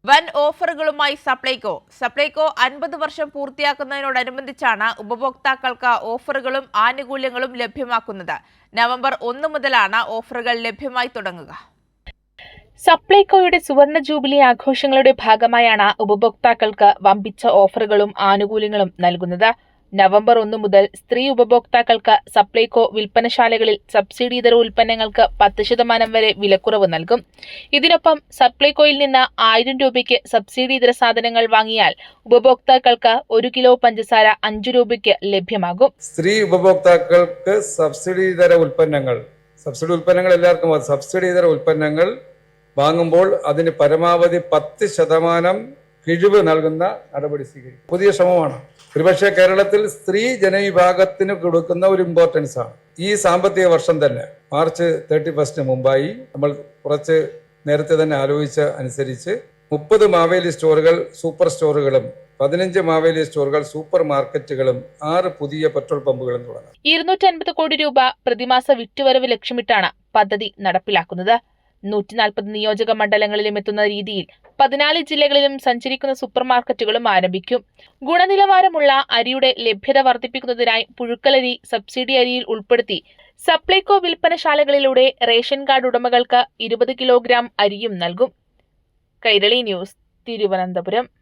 വൻ ഓഫറുകളുമായി സപ്ലൈകോ 50 വർഷം പൂർത്തിയാക്കുന്നതിനോടനുബന്ധിച്ചാണ് ഉപഭോക്താക്കൾക്ക് ഓഫറുകളും ആനുകൂല്യങ്ങളും ലഭ്യമാക്കുന്നത്. നവംബർ 1 മുതലാണ് ഓഫറുകൾ ലഭ്യമായി തുടങ്ങുക. സപ്ലൈകോയുടെ സുവർണ ജൂബിലി ആഘോഷങ്ങളുടെ ഭാഗമായാണ് ഉപഭോക്താക്കൾക്ക് വമ്പിച്ച ഓഫറുകളും ആനുകൂല്യങ്ങളും നൽകുന്നത്. നവംബർ 1 മുതൽ സ്ത്രീ ഉപഭോക്താക്കൾക്ക് സപ്ലൈകോ വിൽപ്പനശാലകളിൽ സബ്സിഡി ഇതര ഉൽപ്പന്നങ്ങൾക്ക് 10% വരെ വിലക്കുറവ് നൽകും. ഇതിനൊപ്പം സപ്ലൈകോയിൽ നിന്ന് 1000 രൂപയ്ക്ക് സബ്സിഡി ഇതര സാധനങ്ങൾ വാങ്ങിയാൽ ഉപഭോക്താക്കൾക്ക് 1 കിലോ പഞ്ചസാര 5 രൂപയ്ക്ക് ലഭ്യമാകും. സ്ത്രീ ഉപഭോക്താക്കൾക്ക് സബ്സിഡി ഇതര ഉൽപ്പന്നങ്ങൾ എല്ലാവർക്കും സബ്സിഡി ഇതര ഉൽപ്പന്നങ്ങൾ വാങ്ങുമ്പോൾ അതിന് പരമാവധി 10% കിഴിവ് നൽകുന്ന നടപടി സ്വീകരിക്കും. പുതിയ ശ്രമമാണ്. ഒരുപക്ഷെ കേരളത്തിൽ സ്ത്രീ ജനവിഭാഗത്തിന് കൊടുക്കുന്ന ഒരു ഇമ്പോർട്ടൻസ് ആണ്. ഈ സാമ്പത്തിക വർഷം തന്നെ മാർച്ച് 31 മുമ്പായി നമ്മൾ കുറച്ച് നേരത്തെ തന്നെ ആലോചിച്ച അനുസരിച്ച് 30 മാവേലി സ്റ്റോറുകൾ സൂപ്പർ സ്റ്റോറുകളും 15 മാവേലി സ്റ്റോറുകൾ സൂപ്പർ മാർക്കറ്റുകളും 6 പുതിയ പെട്രോൾ പമ്പുകളും തുടങ്ങും. 250 കോടി രൂപ പ്രതിമാസ വിറ്റുവരവ് ലക്ഷ്യമിട്ടാണ് പദ്ധതി നടപ്പിലാക്കുന്നത്. 140 നിയോജക മണ്ഡലങ്ങളിലും എത്തുന്ന രീതിയിൽ 14 ജില്ലകളിലും സഞ്ചരിക്കുന്ന സൂപ്പർ മാർക്കറ്റുകളും ആരംഭിക്കും. ഗുണനിലവാരമുള്ള അരിയുടെ ലഭ്യത വർദ്ധിപ്പിക്കുന്നതിനായി പുഴുക്കലരി സബ്സിഡി അരിയിൽ ഉൾപ്പെടുത്തി സപ്ലൈകോ വിൽപ്പനശാലകളിലൂടെ റേഷൻ കാർഡ് ഉടമകൾക്ക് 20 കിലോഗ്രാം അരിയും നൽകും. കൈരളി ന്യൂസ്, തിരുവനന്തപുരം.